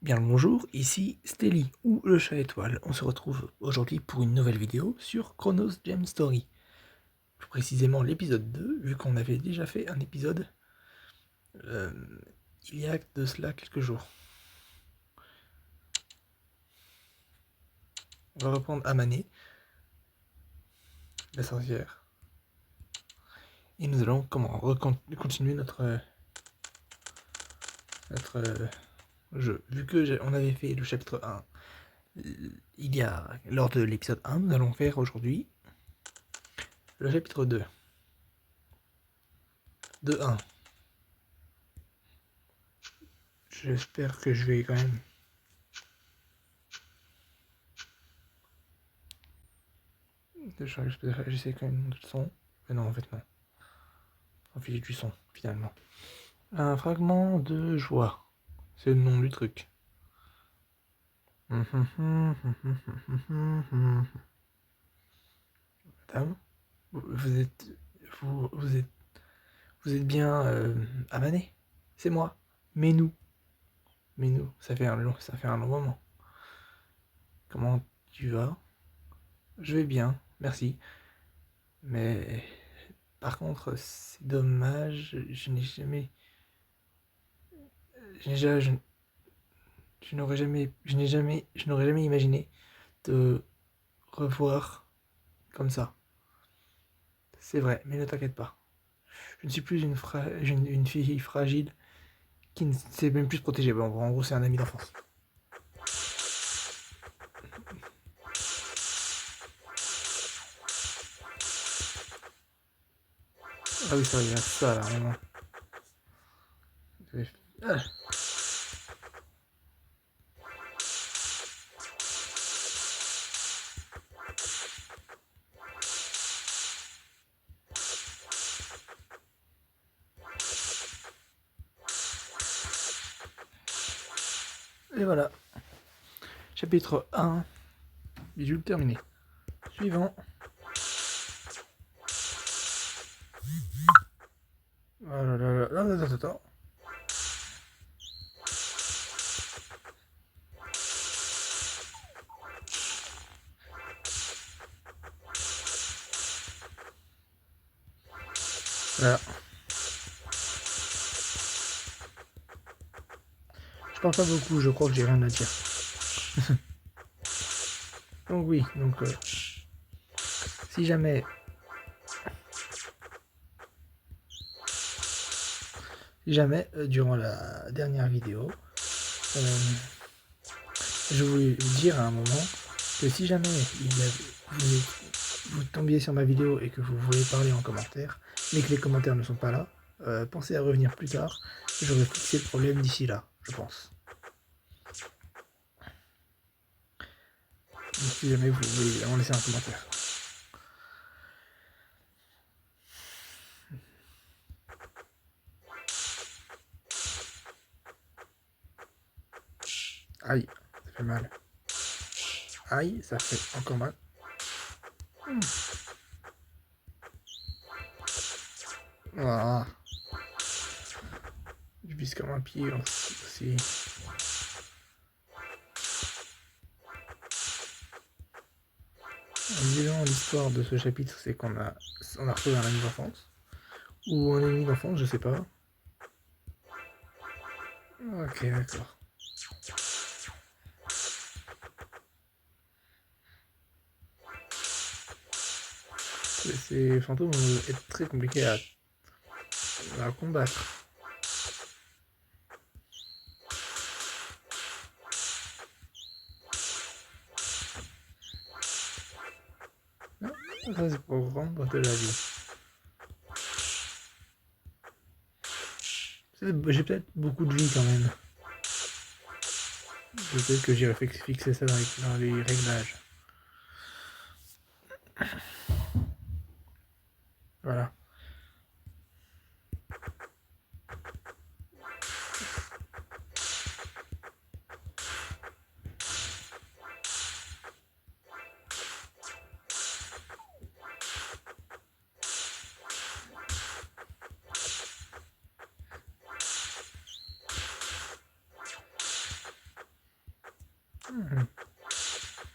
Bien le bonjour, ici Stelly ou le chat étoile. On se retrouve aujourd'hui pour une nouvelle vidéo sur Chronos Gem Story. Plus précisément l'épisode 2, vu qu'on avait déjà fait un épisode euh, il y a de cela quelques jours. On va reprendre Amané, la sorcière. Et nous allons continuer notre jeu. Vu que on avait fait le chapitre 1 lors de l'épisode 1, nous allons faire aujourd'hui le chapitre 2. De 1. J'espère que je vais quand même... J'essaie quand même de son. Mais non, en fait, non. On fiche du son, finalement. Un fragment de joie. C'est le nom du truc. Madame, vous êtes... Vous êtes bien Amané. C'est moi. Mais nous. Ça fait un long moment. Comment tu vas? Je vais bien, merci. Mais par contre, c'est dommage, je n'ai jamais... Je n'aurais jamais imaginé te revoir comme ça. C'est vrai, mais ne t'inquiète pas. Je ne suis plus une fille fragile qui ne sait même plus se protéger. Bon, en gros, c'est un ami d'enfance. Ah oui, ça, il y a ça là, vraiment. Ah. Et voilà. Chapitre 1. Bidule terminé. Suivant. Oh là là là là, attends. Voilà. Je parle pas beaucoup, je crois que j'ai rien à dire. Donc oui, si jamais... durant la dernière vidéo, je voulais vous dire à un moment que si jamais vous tombiez sur ma vidéo et que vous voulez parler en commentaire, mais que les commentaires ne sont pas là, pensez à revenir plus tard. J'aurai fixé le problème d'ici là, je pense. Donc si jamais vous voulez évidemment laisser un commentaire. Aïe, ça fait mal. Aïe, ça fait encore mal. Voilà. Je vise comme un pied aussi. Évidemment, l'histoire de ce chapitre, c'est qu'on a retrouvé un ami d'enfance. Ou un ennemi d'enfance, je sais pas. Ok, d'accord. Ces fantômes vont être très compliqués à combattre. Non, ça c'est pour rendre de la vie. J'ai peut-être beaucoup de vie quand même. Peut-être que j'irai fixer ça dans les réglages. Voilà.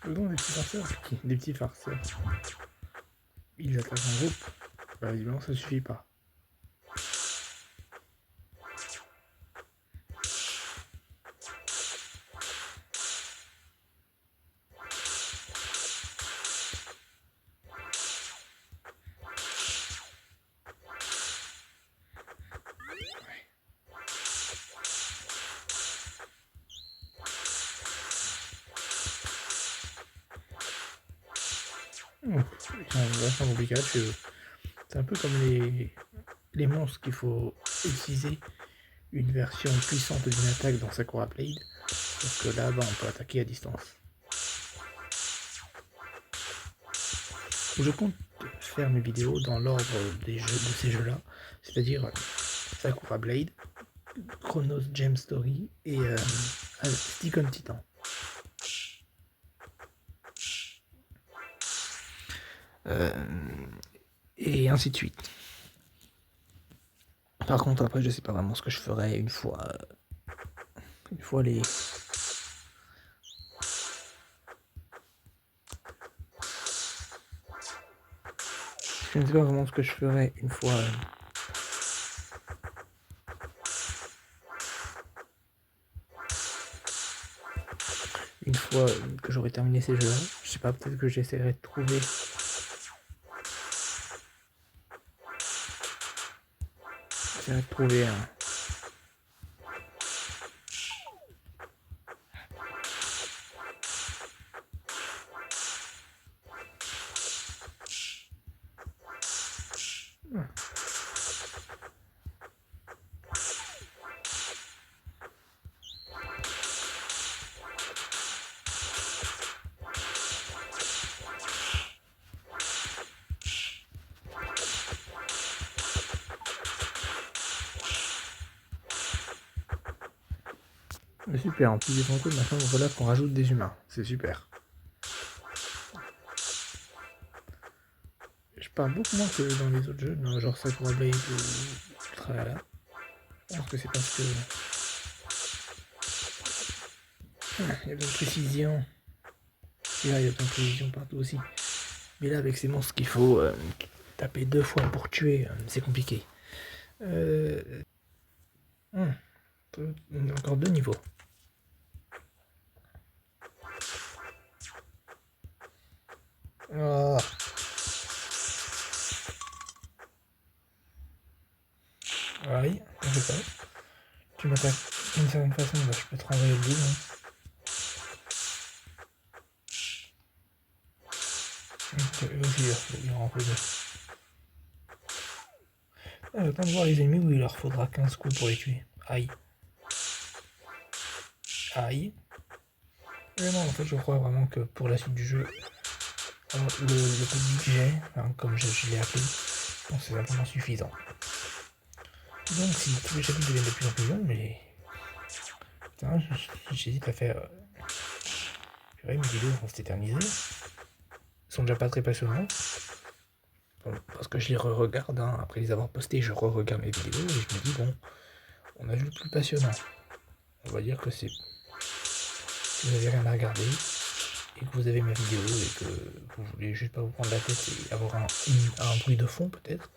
Faisons des petits farceurs. Des petits farceurs. Ils attaquent en groupe. Bah, évidemment, ça suffit pas. Ils sont vachement compliqués là-dessus. C'est un peu comme les monstres qu'il faut utiliser une version puissante d'une attaque dans Sakura Blade. Parce que là-bas, on peut attaquer à distance. Je compte faire mes vidéos dans l'ordre de ces jeux-là, c'est-à-dire Sakura Blade, Chronos Gem Story et Stick on Titan. Et ainsi de suite. Par contre, après, je sais pas vraiment ce que je ferai une fois les. Je ne sais pas vraiment ce que je ferai une fois. Une fois que j'aurai terminé ces jeux-là, je sais pas, peut-être que j'essaierai de trouver. J'essaierai de trouver un. Super, en plus des fantômes, maintenant voilà qu'on rajoute des humains. C'est super. Je parle beaucoup moins que dans les autres jeux, genre Sakura Blade ou Ultra. Je pense que c'est parce que. Il y a besoin de précision. Et là, il y a besoin de précision partout aussi. Mais là, avec ces monstres qu'il faut taper 2 fois pour tuer, c'est compliqué. Encore 2 niveaux. Oh. Oui, je sais pas. Tu m'attaques d'une certaine façon, bah, je peux te renvoyer le double. Eux aussi, il leur en faut 2. Ah, j'attends de voir les ennemis où il leur faudra 15 coups pour les tuer. Aïe. Aïe. Mais non, en fait, je crois vraiment que pour la suite du jeu, le peu de budget, comme je l'ai appelé, c'est simplement suffisant. Donc, si tous les chapitres deviennent de plus en plus longs, mais. Putain, j'hésite à faire. Mes vidéos vont s'éterniser. Ils sont déjà pas très passionnants. Bon, parce que je les re-regarde, après les avoir postés, je re-regarde mes vidéos et je me dis, bon, on a vu le plus passionnant. On va dire que c'est. Si vous n'avez rien à regarder et que vous avez ma vidéo et que vous voulez juste pas vous prendre la tête et avoir un bruit de fond peut-être.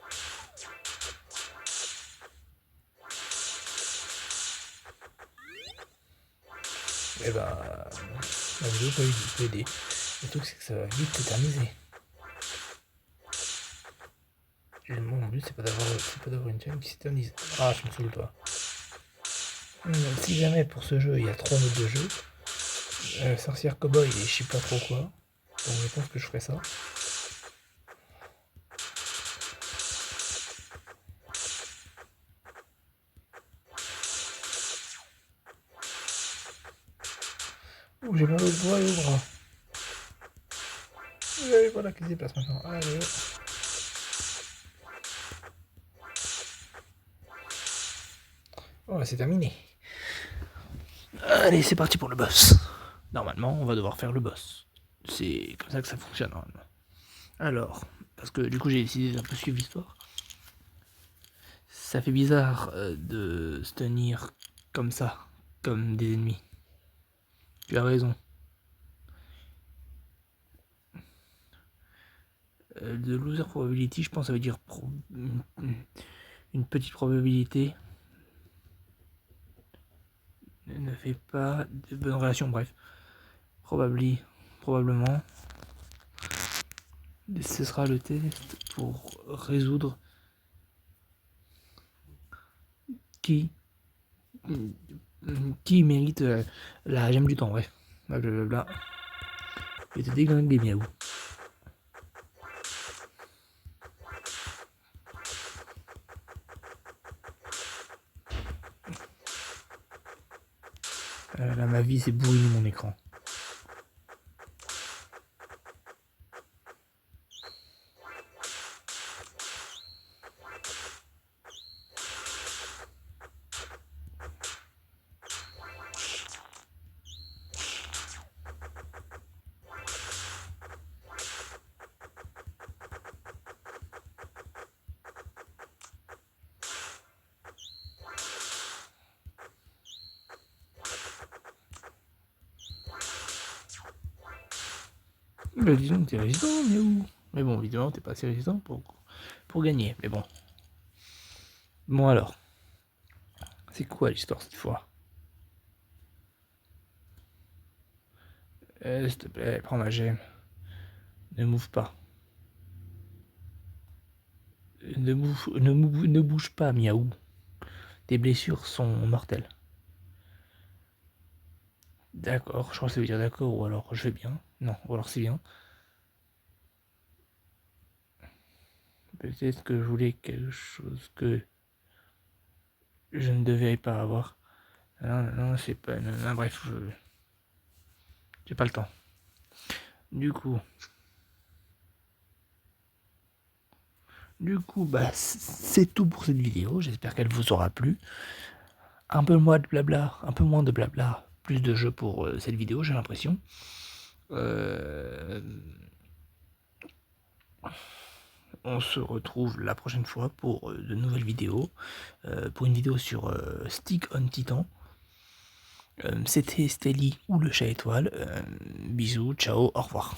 Et bah, la vidéo peut aider. Le truc c'est que ça va vite s'éterniser. Mon but c'est pas d'avoir une chaîne qui s'éternise. Ah, je me saoule toi. Si jamais pour ce jeu il y a 3 modes de jeu, sorcière cowboy et je sais pas trop quoi, donc je pense que je ferai ça. Ouh, j'ai mal au doigt et au bras. Et voilà qui se déplace maintenant. Allez. Oh, c'est terminé. Allez, c'est parti pour le boss. Normalement, on va devoir faire le boss. C'est comme ça que ça fonctionne normalement. Alors, parce que du coup j'ai décidé d'un peu suivre l'histoire. Ça fait bizarre de se tenir comme ça, comme des ennemis. Tu as raison. De loser probability, je pense que ça veut dire une petite probabilité ne fait pas de bonnes relations, bref. Probablement. Ce sera le test pour résoudre qui mérite la gemme du temps, bref. Blablabla. Et te déglinguer miaou. Là, ma vie, c'est bourriner mon écran. Bah, disons que t'es résistant, miaou. Mais bon, évidemment, t'es pas assez résistant pour gagner. Mais bon. Bon alors. C'est quoi l'histoire cette fois? S'il te plaît, prends ma gemme. Ne move pas. Ne bouge pas, miaou. Tes blessures sont mortelles. D'accord, je crois que ça veut dire d'accord, ou alors je vais bien. Non, ou alors c'est bien. Peut-être que je voulais quelque chose que je ne devais pas avoir. Non, c'est pas... Non, bref, j'ai pas le temps. Du coup, bah, c'est tout pour cette vidéo. J'espère qu'elle vous aura plu. Un peu moins de blabla, plus de jeux pour cette vidéo, j'ai l'impression. On se retrouve la prochaine fois pour de nouvelles vidéos, pour une vidéo sur Stick on Titan. C'était Stelly ou le chat étoile. Bisous, ciao, au revoir.